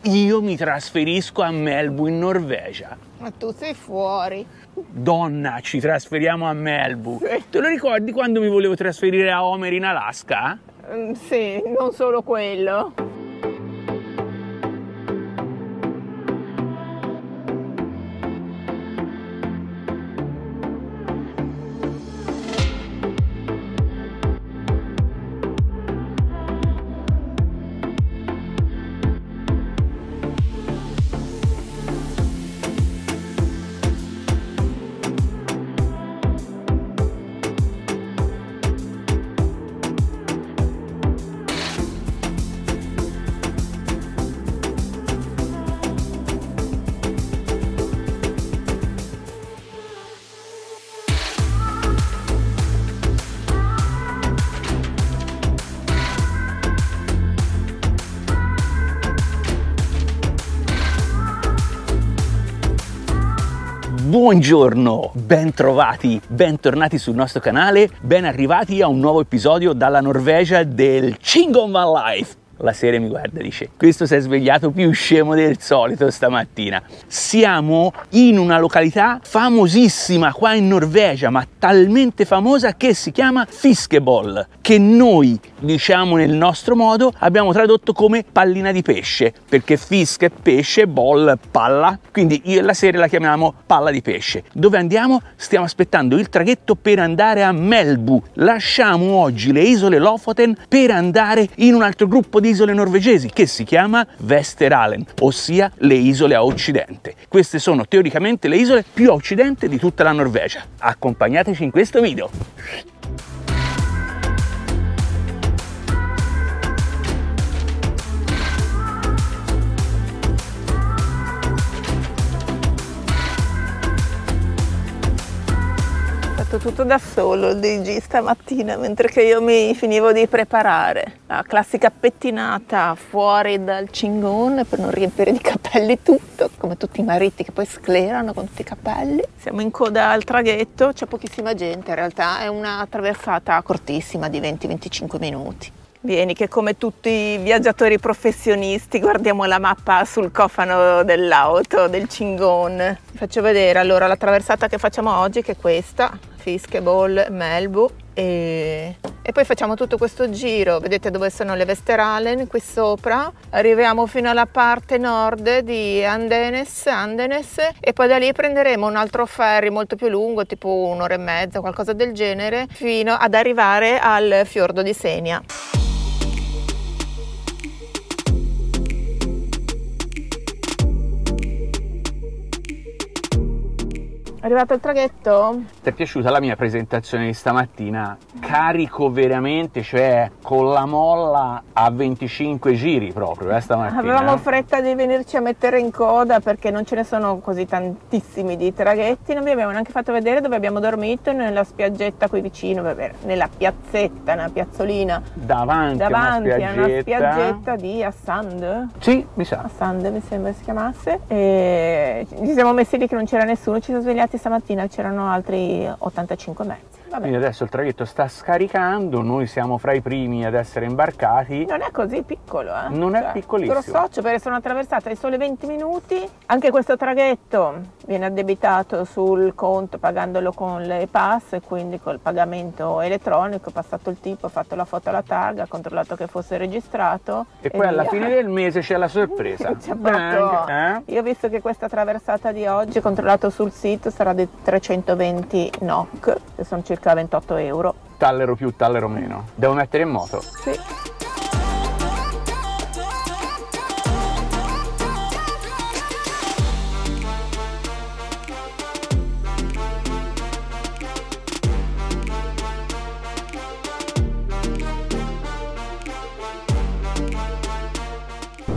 io mi trasferisco a Melbu in Norvegia. Ma tu sei fuori. Donna, ci trasferiamo a Melbu. Sì. Te lo ricordi quando mi volevo trasferire a Homer in Alaska? Sì, non solo quello. Buongiorno, ben trovati, bentornati sul nostro canale, ben arrivati a un nuovo episodio dalla Norvegia del Chingon Van Life. La sera mi guarda e dice: questo si è svegliato più scemo del solito stamattina. Siamo in una località famosissima qua in Norvegia, ma talmente famosa che si chiama Fiskeboll, che noi, diciamo nel nostro modo, abbiamo tradotto come pallina di pesce, perché fisk è pesce, boll palla, quindi io e la sera la chiamiamo palla di pesce. Dove andiamo? Stiamo aspettando il traghetto per andare a Melbu. Lasciamo oggi le isole Lofoten per andare in un altro gruppo di isole norvegesi che si chiama Vesteralen, ossia le isole a occidente. Queste sono teoricamente le isole più a occidente di tutta la Norvegia. Accompagnateci in questo video. Tutto da solo il DG stamattina, mentre che io mi finivo di preparare la classica pettinata fuori dal Chingon per non riempire di capelli tutto, come tutti i mariti che poi sclerano con tutti i capelli. Siamo in coda al traghetto, c'è pochissima gente, in realtà è una traversata cortissima di 20-25 minuti. Vieni che come tutti i viaggiatori professionisti guardiamo la mappa sul cofano dell'auto del Chingon. Vi faccio vedere allora la traversata che facciamo oggi, che è questa, Fiskeboll, Melbu, e poi facciamo tutto questo giro. Vedete dove sono le Vesteralen qui sopra, arriviamo fino alla parte nord di Andenes e poi da lì prenderemo un altro ferry molto più lungo, tipo un'ora e mezza, qualcosa del genere, fino ad arrivare al fiordo di Senja. È arrivato il traghetto? Ti è piaciuta la mia presentazione di stamattina? Carico veramente, cioè con la molla a 25 giri proprio stamattina. Avevamo fretta di venirci a mettere in coda perché non ce ne sono così tantissimi di traghetti. Non vi abbiamo neanche fatto vedere dove abbiamo dormito, nella spiaggetta qui vicino, nella piazzetta, una piazzolina. Davanti a una spiaggetta di Assand. Sì, mi sa. Assand mi sembra si chiamasse. E ci siamo messi lì che non c'era nessuno, ci siamo svegliati stamattina, c'erano altri 85 mezzi. Vabbè. Quindi adesso il traghetto sta scaricando, noi siamo fra i primi ad essere imbarcati. Non è così piccolo, eh? Non è piccolissimo. Grossoccio, perché sono attraversata ai soli 20 minuti. Anche questo traghetto viene addebitato sul conto pagandolo con le pass, quindi col pagamento elettronico. Ho passato il tipo, ho fatto la foto alla targa, ho controllato che fosse registrato. E poi alla fine del mese c'è la sorpresa. Io ho visto che questa traversata di oggi, controllato sul sito, sarà di 320 NOK, che sono circa 28 euro. Tallero più, tallero meno. Devo mettere in moto? Sì.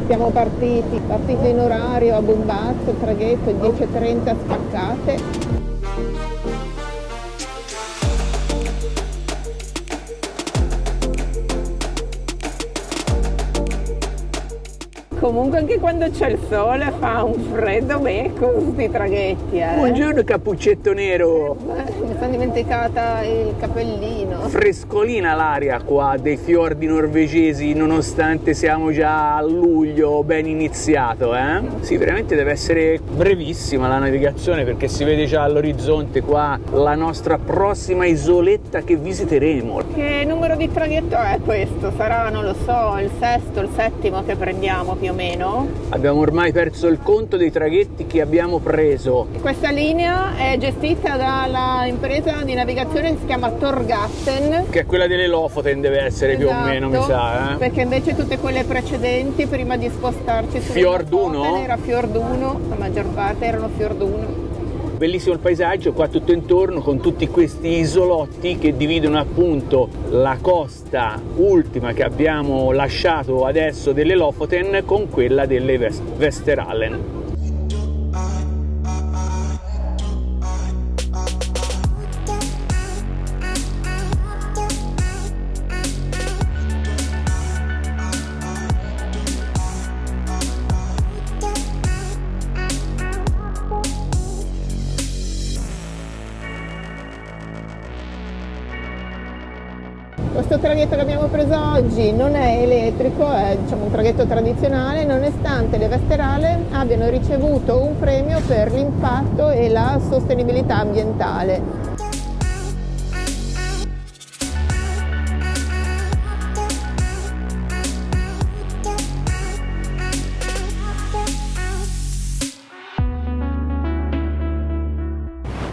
Siamo partiti in orario a Bombazzo, il traghetto 10:30 spaccate. comunque anche quando c'è il sole fa un freddo becco questi traghetti. Buongiorno cappuccetto nero. Mi sono dimenticata il cappellino. Frescolina l'aria qua dei fiordi norvegesi, nonostante siamo già a luglio, ben iniziato, eh? Sì, veramente deve essere brevissima la navigazione, perché si vede già all'orizzonte qua la nostra prossima isoletta che visiteremo. Che numero di traghetto è questo? Sarà, non lo so, il sesto, il settimo che prendiamo più o meno? Abbiamo ormai perso il conto dei traghetti che abbiamo preso. Questa linea è gestita dalla impresa di navigazione che si chiama Torgatten, Che è quella delle Lofoten, deve essere più o meno, mi sa, eh? Perché invece tutte quelle precedenti, prima di spostarci su Fiord 1? era Fiord 1, la maggior parte erano Fiord 1. Bellissimo il paesaggio qua tutto intorno, con tutti questi isolotti che dividono appunto la costa ultima che abbiamo lasciato adesso delle Lofoten con quella delle Vesteralen. Questo traghetto che abbiamo preso oggi non è elettrico, è diciamo un traghetto tradizionale, nonostante le Vesteralen abbiano ricevuto un premio per l'impatto e la sostenibilità ambientale.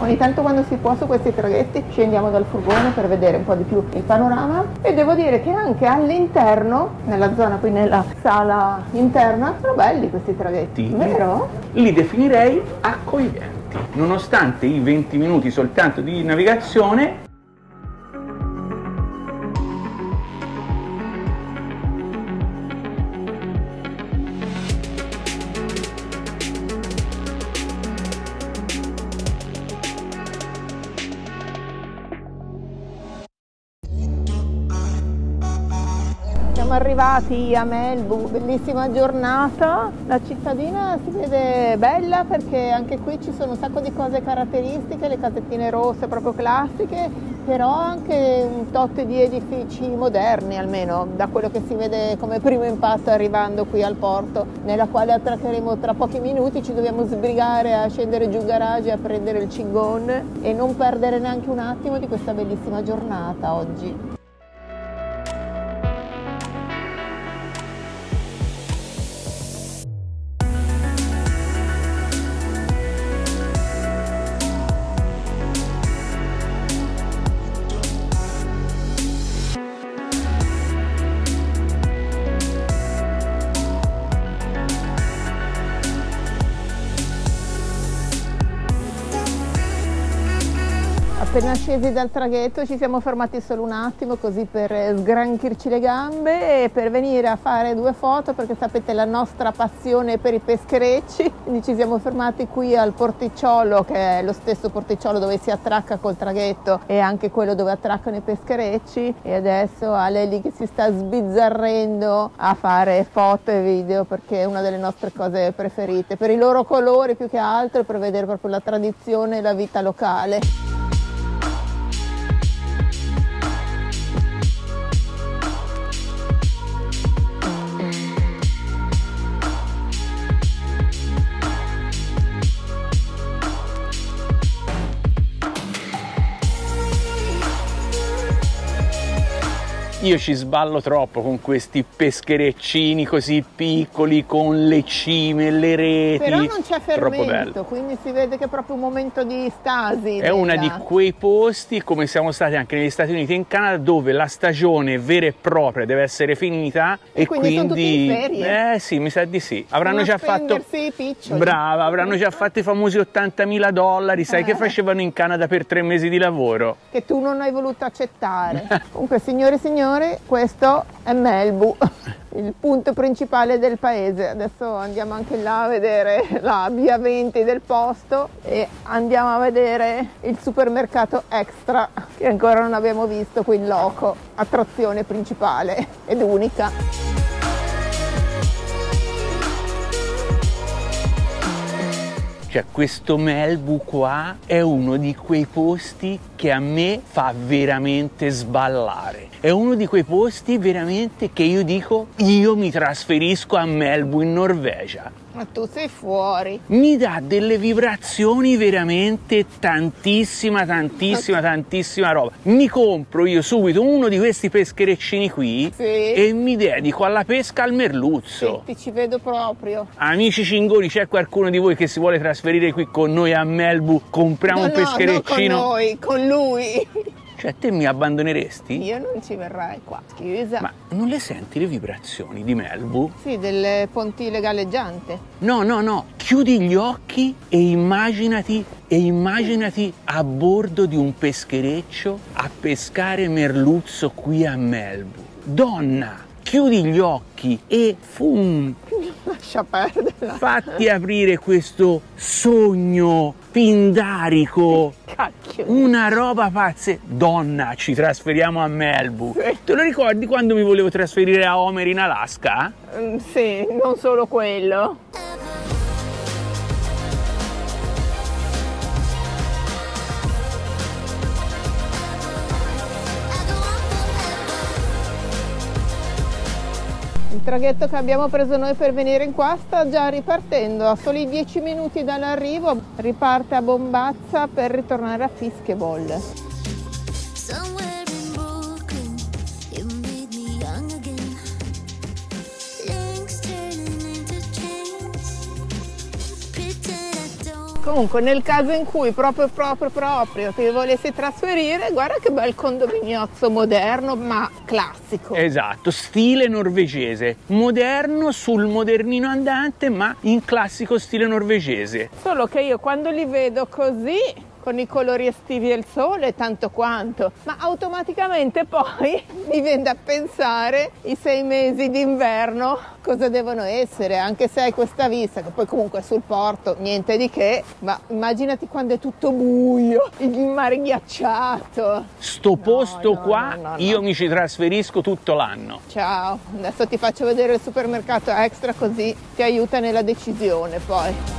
Ogni tanto quando si può su questi traghetti scendiamo dal furgone per vedere un po' di più il panorama, e devo dire che anche all'interno, nella zona qui nella sala interna, sono belli questi traghetti, vero? Li definirei accoglienti, nonostante i 20 minuti soltanto di navigazione. Siamo arrivati a Melbu, bellissima giornata, la cittadina si vede bella perché anche qui ci sono un sacco di cose caratteristiche, le casettine rosse proprio classiche, però anche un tot di edifici moderni, almeno da quello che si vede come primo impatto arrivando qui al porto, nella quale attraccheremo tra pochi minuti. Ci dobbiamo sbrigare a scendere giù in garage a prendere il Chingon e non perdere neanche un attimo di questa bellissima giornata oggi. Appena scesi dal traghetto ci siamo fermati solo un attimo così per sgranchirci le gambe e per venire a fare due foto, perché sapete la nostra passione per i pescherecci, quindi ci siamo fermati qui al porticciolo, che è lo stesso porticciolo dove si attracca col traghetto e anche quello dove attraccano i pescherecci, e adesso Ale lì che si sta sbizzarrendo a fare foto e video perché è una delle nostre cose preferite, per i loro colori più che altro, per vedere proprio la tradizione e la vita locale. Io ci sballo troppo con questi peschereccini così piccoli, con le cime, le reti. Però non c'è Troppo bello. fermento, quindi si vede che è proprio un momento di stasi. È una di quei posti, come siamo stati anche negli Stati Uniti e in Canada, dove la stagione vera e propria deve essere finita e quindi sono tutti in ferie. Sì, mi sa di sì. Avranno già fatto i piccioli. Brava, avranno già fatto i famosi $80.000, sai che facevano in Canada per 3 mesi di lavoro? Che tu non hai voluto accettare. Comunque, signore e signori, questo è Melbu, il punto principale del paese. Adesso andiamo anche là a vedere la via 20 del posto e andiamo a vedere il supermercato Extra, che ancora non abbiamo visto qui in loco, attrazione principale ed unica. Cioè questo Malibu qua è uno di quei posti che a me fa veramente sballare. È uno di quei posti veramente che io dico, io mi trasferisco a Malibu in Norvegia. Ma tu sei fuori. Mi dà delle vibrazioni veramente tantissima roba. Mi compro io subito uno di questi peschereccini qui e mi dedico alla pesca al merluzzo. Sì, ti ci vedo proprio. Amici cingoni, c'è qualcuno di voi che si vuole trasferire qui con noi a Malibu? Compriamo un peschereccino. No, con noi, con lui. Cioè, te mi abbandoneresti? Io non ci verrai qua, scusa. Ma non le senti le vibrazioni di Malibu? Sì, del pontile galleggiante. No. Chiudi gli occhi e immaginati a bordo di un peschereccio a pescare merluzzo qui a Malibu. Donna, chiudi gli occhi e Lascia perdere. Fatti aprire questo sogno pindarico. Cacchio. Una roba pazza. Donna, ci trasferiamo a Malibu. Sì. Te lo ricordi quando mi volevo trasferire a Homer in Alaska? Sì, non solo quello. Il traghetto che abbiamo preso noi per venire in qua sta già ripartendo, a soli 10 minuti dall'arrivo riparte a bombazza per ritornare a Fischeball. Comunque nel caso in cui proprio ti volessi trasferire, guarda che bel condominiozzo moderno ma classico. Esatto, stile norvegese, moderno sul modernino andante ma in classico stile norvegese. Solo che io quando li vedo così, con i colori estivi e il sole, tanto quanto, ma automaticamente poi mi viene da pensare i 6 mesi d'inverno cosa devono essere, anche se hai questa vista che poi comunque sul porto niente di che, ma immaginati quando è tutto buio, il mare ghiacciato. Sto posto qua no. io mi ci trasferisco tutto l'anno. Ciao, adesso ti faccio vedere il supermercato extra così ti aiuta nella decisione poi.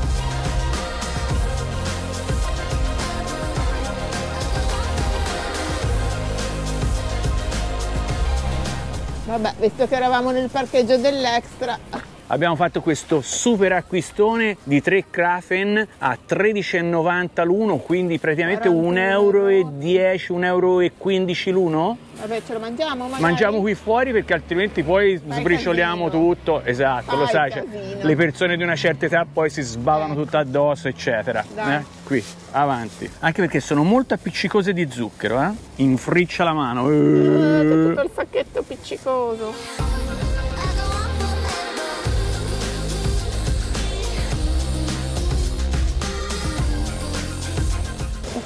Vabbè, visto che eravamo nel parcheggio dell'Extra. Abbiamo fatto questo super acquistone di 3 Krafen a 13,90 l'uno, quindi praticamente 1,10 €, 1,15 € l'uno. Vabbè, ce lo mangiamo magari? Mangiamo qui fuori perché altrimenti poi sbricioliamo tutto. Esatto, lo sai, cioè, le persone di una certa età poi si sbavano tutto addosso, eccetera. Qui, avanti. Anche perché sono molto appiccicose di zucchero, Infriccia la mano. C'è tutto il sacchetto appiccicoso.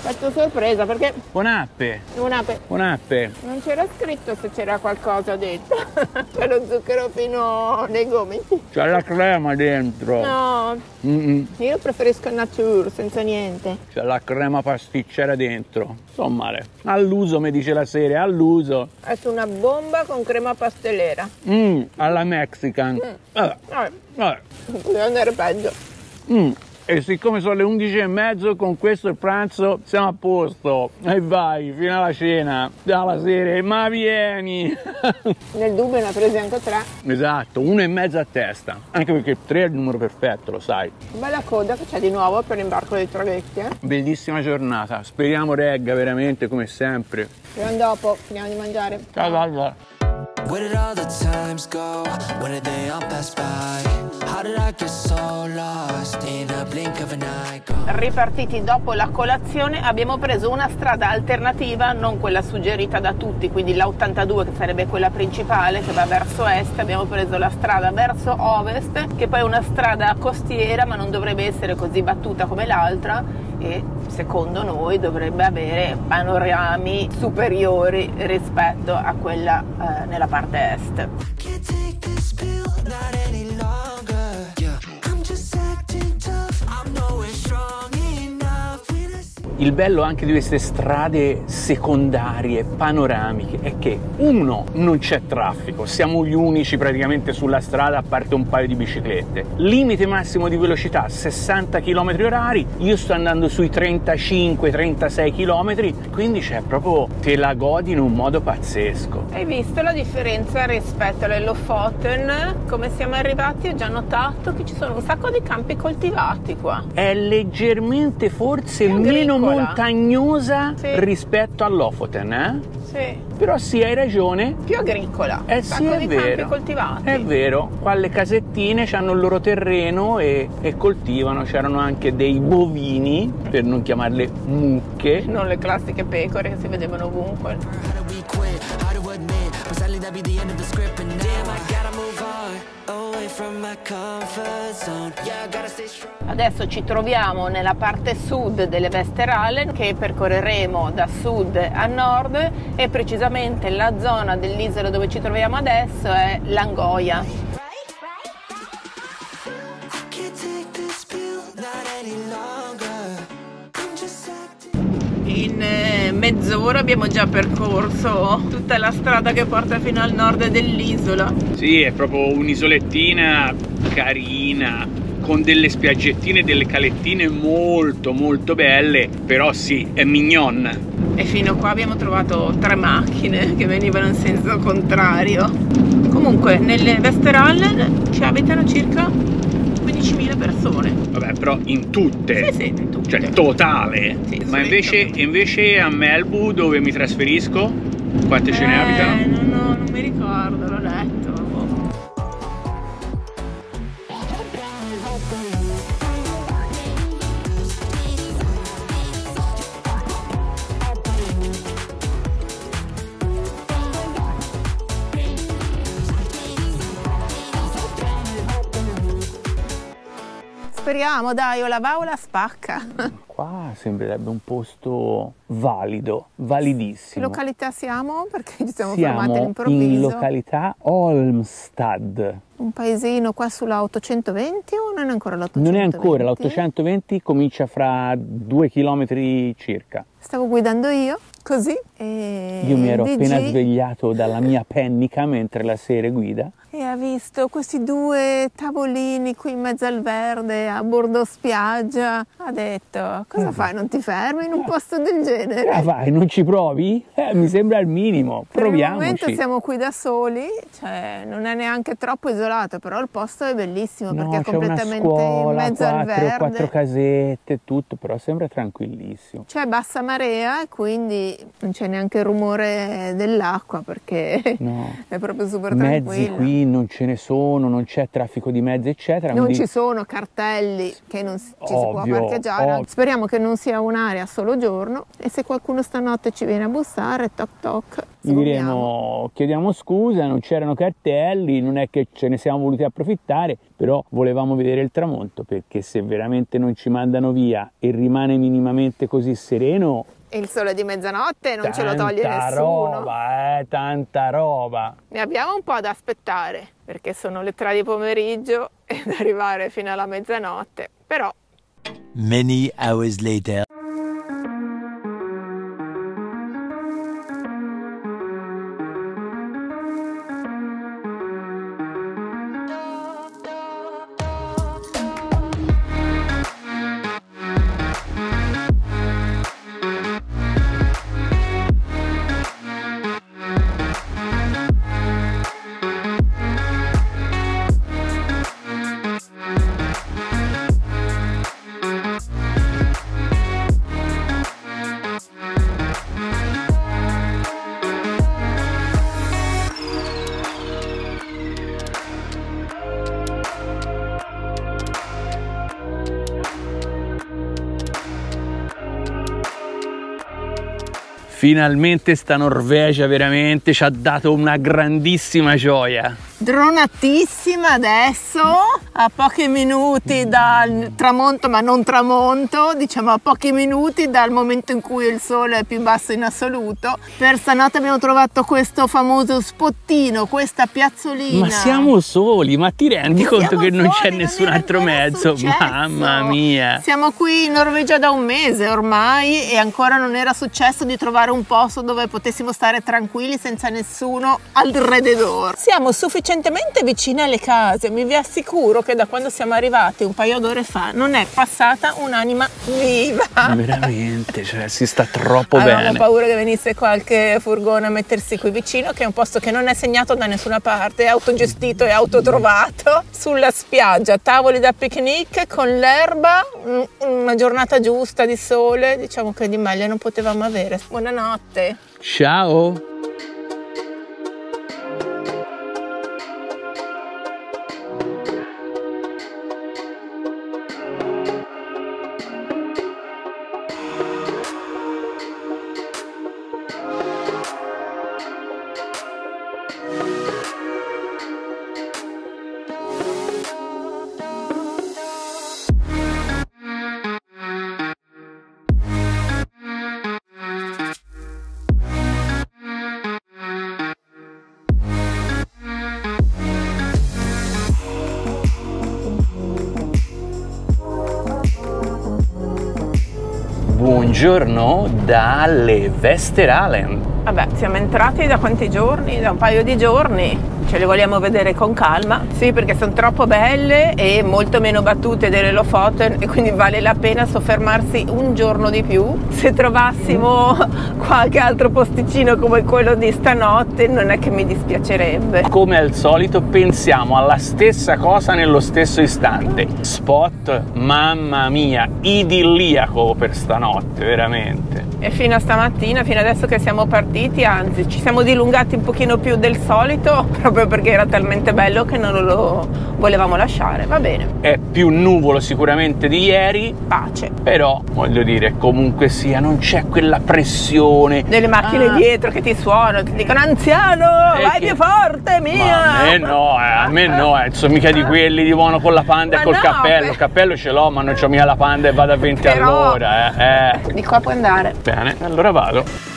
Faccio sorpresa perché Buonappe. Non c'era scritto se c'era qualcosa dentro. C'è lo zucchero fino nei gomiti. C'è la crema dentro. No, io preferisco il nature senza niente. C'è la crema pasticcera dentro. Sono male. All'uso, mi dice la serie, all'uso. È una bomba con crema pastellera. Alla Mexican. Vabbè. Deve andare peggio. E siccome sono le 11:30, con questo il pranzo siamo a posto. E vai, fino alla cena, alla sera, ma vieni! Nel dubbio ne ha presi anche 3. Esatto, 1,5 a testa. Anche perché 3 è il numero perfetto, lo sai. Bella coda che c'è di nuovo per l'imbarco dei traghetti, Bellissima giornata, speriamo regga veramente come sempre. Fino dopo, finiamo di mangiare. Ciao, ciao. Where did all the times go? When did they all pass by? How did I get so lost in a blink of an eye? Ripartiti dopo la colazione abbiamo preso una strada alternativa, non quella suggerita da tutti, quindi la 82 che sarebbe quella principale che va verso est. Abbiamo preso la strada verso ovest, che poi è una strada costiera ma non dovrebbe essere così battuta come l'altra e secondo noi dovrebbe avere panorami superiori rispetto a quella nella parte est. Il bello anche di queste strade secondarie, panoramiche, è che uno, non c'è traffico, siamo gli unici praticamente sulla strada a parte un paio di biciclette. Limite massimo di velocità 60 km/h, io sto andando sui 35-36 km, quindi c'è proprio, te la godi in un modo pazzesco. Hai visto la differenza rispetto alle Lofoten? Come siamo arrivati ho già notato che ci sono un sacco di campi coltivati qua. È leggermente forse meno montagnosa rispetto all'Lofoten, eh? Sì. Però sì, hai ragione. Più agricola. Eh sì, è vero. Campi coltivati. È vero. Qua le casettine hanno il loro terreno e coltivano. C'erano anche dei bovini, per non chiamarle mucche. Non le classiche pecore che si vedevano ovunque. Adesso ci troviamo nella parte sud delle Westeralen, che percorreremo da sud a nord, e precisamente la zona dell'isola dove ci troviamo adesso è Langoia. In mezz'ora abbiamo già percorso tutta la strada che porta fino al nord dell'isola. Sì, è proprio un'isolettina carina, con delle spiaggettine e delle calettine molto molto belle, però sì, è mignon. E fino a qua abbiamo trovato 3 macchine che venivano in senso contrario. Comunque nelle Westeralen ci abitano circa 15.000 persone. Vabbè, però in tutte. Sì, in tutte. Cioè totale. Sì, ma invece a Melbourne, dove mi trasferisco, quante ce ne abitano? Non mi ricordo, l'ho letto. Speriamo, dai, o la va o la spacca. Qua sembrerebbe un posto valido, validissimo. Che località siamo? Perché ci siamo fermati all'improvviso. In località Olmstad. Un paesino qua sulla 820 o non è ancora l'820? Non è ancora, l'820 comincia fra 2 chilometri circa. Stavo guidando io, così, e io mi ero appena svegliato dalla mia pennica mentre la Sere guida. E ha visto questi 2 tavolini qui in mezzo al verde, a bordo spiaggia. Ha detto, cosa fai, non ti fermi in un posto del genere? Ah, vai, non ci provi? Mi sembra il minimo, proviamoci. Per il momento siamo qui da soli, cioè non è neanche troppo isolato, però il posto è bellissimo, perché è completamente in mezzo al verde. 4 casette e tutto, però sembra tranquillissimo. C'è bassa marea e quindi non c'è neanche il rumore dell'acqua, perché è proprio super tranquillo. Mezzi qui non ce ne sono, non c'è traffico di mezzi eccetera. Non ci sono cartelli che non ci si può parcheggiare. Speriamo che non sia un'area solo giorno, e se qualcuno stanotte ci viene a bussare, toc toc, gli diremo, chiediamo scusa, non c'erano cartelli, non è che ce ne siamo voluti approfittare, però volevamo vedere il tramonto, perché se veramente non ci mandano via e rimane minimamente così sereno, il sole di mezzanotte non ce lo toglie nessuno. Tanta roba. Ne abbiamo un po' da aspettare, perché sono le 3 di pomeriggio ed arrivare fino alla mezzanotte, però. Many hours later. Finalmente sta Norvegia veramente ci ha dato una grandissima gioia. dronatissima adesso, a pochi minuti dal tramonto, ma non tramonto, diciamo a pochi minuti dal momento in cui il sole è più basso in assoluto. Per stanotte abbiamo trovato questo famoso spottino, questa piazzolina. Ma siamo soli, ma ti rendi conto che non c'è soli, nessun altro mezzo? successo. Mamma mia! Siamo qui in Norvegia da un mese ormai e ancora non era successo di trovare un posto dove potessimo stare tranquilli senza nessuno alrededor. Siamo sufficientemente vicini alle case, mi vi assicuro che da quando siamo arrivati un paio d'ore fa non è passata un'anima viva. Veramente, cioè si sta troppo Avevamo bene. paura che venisse qualche furgone a mettersi qui vicino, che è un posto che non è segnato da nessuna parte, è autogestito e autotrovato. Sulla spiaggia, tavoli da picnic con l'erba, una giornata giusta di sole, diciamo che di meglio non potevamo avere. Buonanotte. Ciao! Buongiorno dalle Vesteralen. Vabbè, siamo entrati da quanti giorni? Da un paio di giorni. Ce le vogliamo vedere con calma. Sì, perché sono troppo belle e molto meno battute delle Lofoten e quindi vale la pena soffermarsi un giorno di più. Se trovassimo qualche altro posticino come quello di stanotte non è che mi dispiacerebbe. Come al solito pensiamo alla stessa cosa nello stesso istante. Spot, mamma mia, idilliaco per stanotte, veramente. E fino a stamattina, fino adesso che siamo partiti, anzi ci siamo dilungati un pochino più del solito proprio perché era talmente bello che non lo volevamo lasciare. Va bene. È più nuvolo sicuramente di ieri, Pace. però voglio dire, comunque sia, non c'è quella pressione Delle macchine dietro che ti suonano, ti dicono anziano, vai che... più forte, mia! Ma a me no, sono mica di quelli di buono con la panda Ma e col no, cappello. Il cappello ce l'ho, ma non c'ho mica la panda e vado a 20 Però... all'ora. Di qua puoi andare. Bene, allora vado.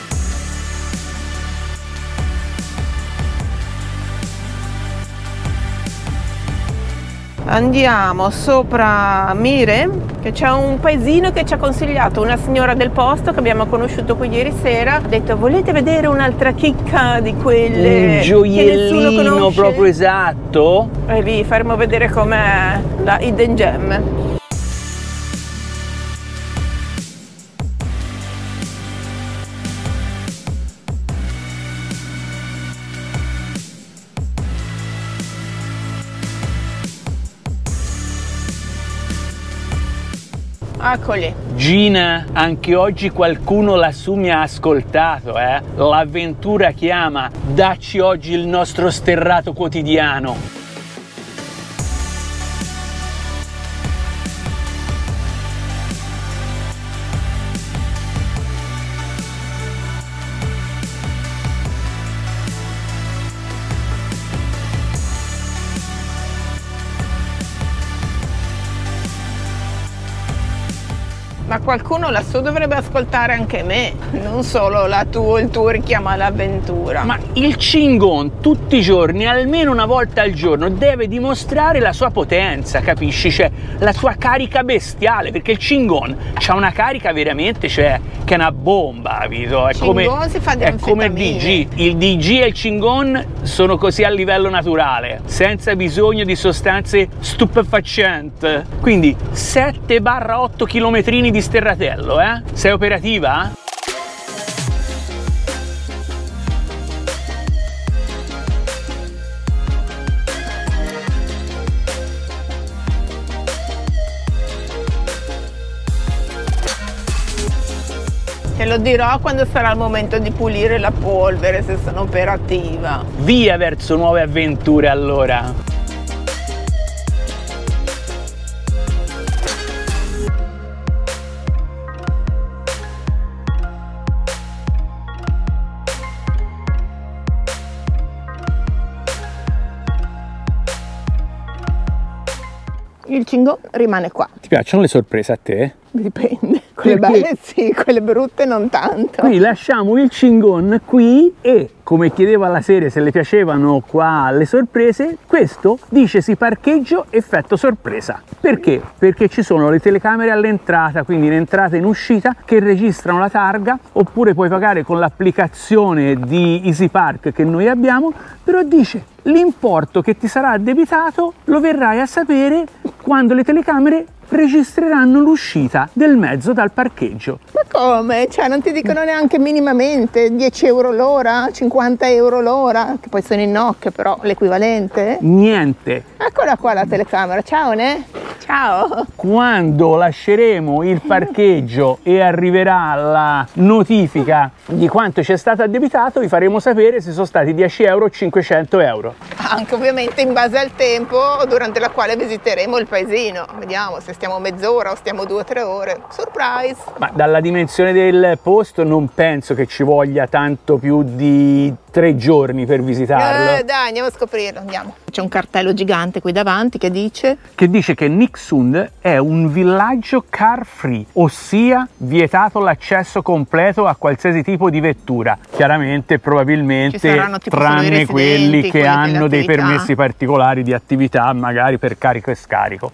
Andiamo sopra Mire, che c'è un paesino che ci ha consigliato una signora del posto che abbiamo conosciuto qui ieri sera. Ha detto: volete vedere un'altra chicca di quelle Un che nessuno gioiellino conosce? proprio esatto. E vi faremo vedere com'è la Hidden Gem. Eccoli. Gina, anche oggi qualcuno lassù mi ha ascoltato, L'avventura chiama, dacci oggi il nostro sterrato quotidiano. Ma qualcuno lassù dovrebbe ascoltare anche me, non solo il tuo richiamo all'avventura. Ma il Chingon tutti i giorni, almeno una volta al giorno, deve dimostrare la sua potenza, capisci? Cioè, la sua carica bestiale, perché il Chingon c'ha una carica veramente, cioè, che è una bomba, capito? È Chingon si fa di è come il DG. Il DG e il Chingon sono così a livello naturale, senza bisogno di sostanze stupefacenti. Quindi 7-8 chilometrini di sterratello, Sei operativa? Te lo dirò quando sarà il momento di pulire la polvere, se sono operativa. Via verso nuove avventure allora! il Chingon rimane qua. Ti piacciono le sorprese a te? Dipende, quelle belle sì, quelle brutte non tanto. Quindi lasciamo il Chingon qui e, come chiedeva alla serie se le piacevano qua le sorprese, questo dice si parcheggio effetto sorpresa. Perché? Perché ci sono le telecamere all'entrata, quindi in entrata e in uscita, che registrano la targa, oppure puoi pagare con l'applicazione di EasyPark che noi abbiamo, però dice l'importo che ti sarà addebitato lo verrai a sapere quando le telecamere registreranno l'uscita del mezzo dal parcheggio. Ma come? Cioè non ti dicono neanche minimamente 10 euro l'ora, 50 euro l'ora, che poi sono in NOC però l'equivalente? Niente. Eccola qua la telecamera, ciao Ne? Ciao! Quando lasceremo il parcheggio e arriverà la notifica di quanto ci è stato addebitato, vi faremo sapere se sono stati 10 euro o 500 euro. Anche ovviamente in base al tempo durante la quale visiteremo il paesino. Vediamo se stiamo mezz'ora o stiamo 2 o 3 ore. Surprise! Ma dalla dimensione del posto non penso che ci voglia tanto più di 3 giorni per visitarlo. Dai, andiamo a scoprirlo, andiamo. C'è un cartello gigante qui davanti che dice che Nyksund è un villaggio car free, ossia vietato l'accesso completo a qualsiasi tipo di vettura. Chiaramente, probabilmente, tranne quelli che hanno dei permessi particolari di attività, magari per carico e scarico.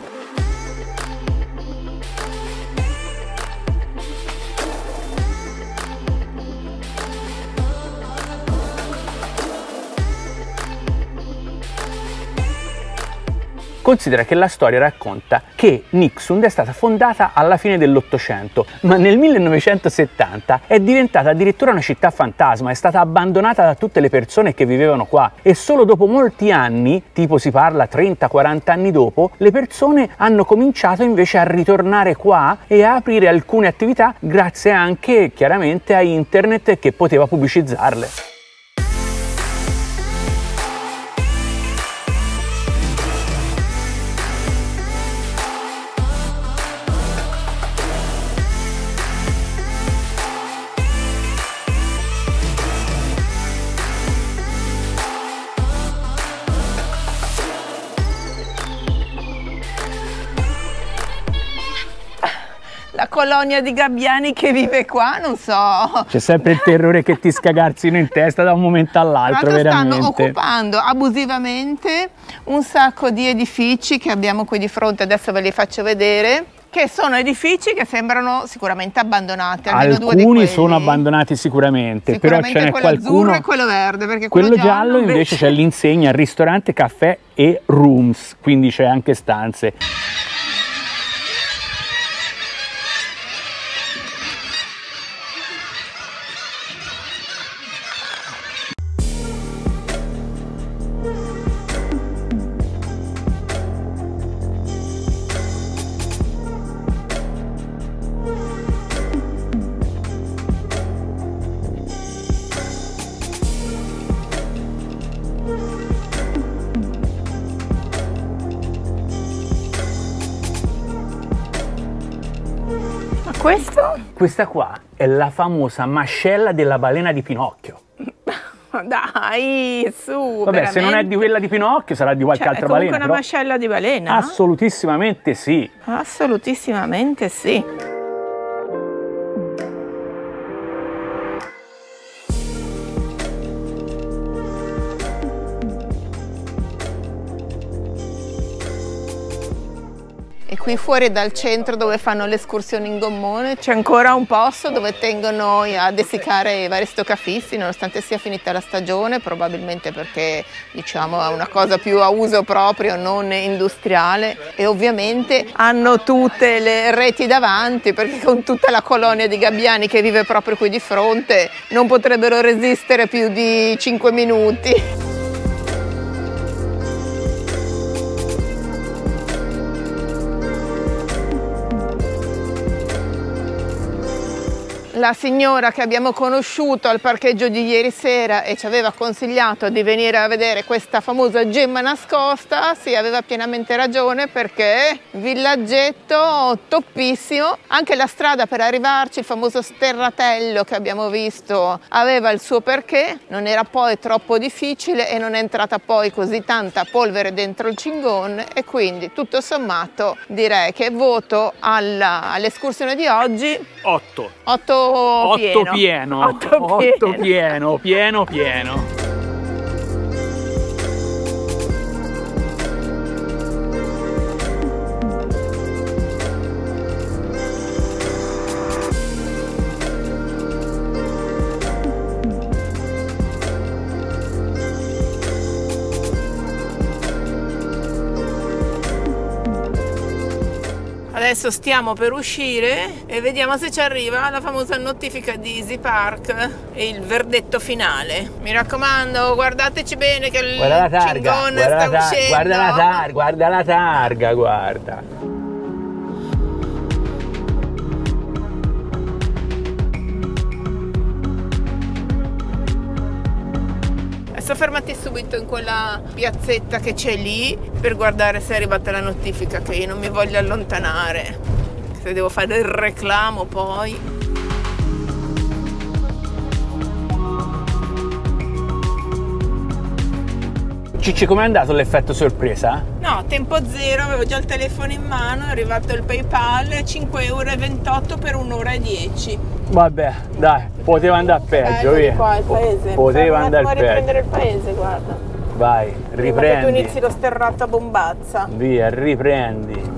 Considera che la storia racconta che Nyksund è stata fondata alla fine dell'Ottocento, ma nel 1970 è diventata addirittura una città fantasma, è stata abbandonata da tutte le persone che vivevano qua e solo dopo molti anni, tipo si parla 30-40 anni dopo, le persone hanno cominciato invece a ritornare qua e a aprire alcune attività grazie anche chiaramente a internet che poteva pubblicizzarle. la colonia di gabbiani che vive qua, non so. C'è sempre il terrore che ti scagarzino in testa da un momento all'altro, veramente. Stanno occupando abusivamente un sacco di edifici che abbiamo qui di fronte, adesso ve li faccio vedere, che sono edifici che sembrano sicuramente abbandonati. Alcuni sono abbandonati sicuramente, però ce n'è qualcuno. Azzurro e quello verde, perché quello giallo invece c'è l'insegna ristorante, caffè e rooms, quindi c'è anche stanze. Questa qua è la famosa mascella della balena di Pinocchio. Dai, su. Vabbè, veramente? Se non è di quella di Pinocchio sarà di qualche altra balena. È comunque una mascella di balena? Assolutissimamente sì. Assolutissimamente sì. E qui fuori dal centro dove fanno le escursioni in gommone c'è ancora un posto dove tengono ad essiccare i vari stoccafissi, nonostante sia finita la stagione, probabilmente perché diciamo è una cosa più a uso proprio, non industriale, e ovviamente hanno tutte le reti davanti, perché con tutta la colonia di gabbiani che vive proprio qui di fronte non potrebbero resistere più di 5 minuti. la signora che abbiamo conosciuto al parcheggio di ieri sera e ci aveva consigliato di venire a vedere questa famosa gemma nascosta, sì, aveva pienamente ragione, perché villaggetto toppissimo. Anche la strada per arrivarci, il famoso sterratello che abbiamo visto, aveva il suo perché, non era poi troppo difficile e non è entrata poi così tanta polvere dentro il Cingon, e quindi tutto sommato direi che voto all'escursione di oggi 8. 8 pieno. Pieno. Adesso stiamo per uscire e vediamo se ci arriva la famosa notifica di Easy Park e il verdetto finale. Mi raccomando, guardateci bene che il Cingon sta uscendo. Guarda la targa, guarda. Adesso fermati subito in quella piazzetta che c'è lì per guardare se è arrivata la notifica, che io non mi voglio allontanare, se devo fare il reclamo poi. Cicci, com'è andato l'effetto sorpresa? No, tempo zero, avevo già il telefono in mano, è arrivato il PayPal, 5,28 € per 1 ora e 10. Vabbè, dai, poteva andare peggio, via. Qua il paese. Poteva andare peggio. riprendere il paese, guarda. Vai, Prima che tu riprendi. inizi lo sterrato a bombazza. Via, riprendi.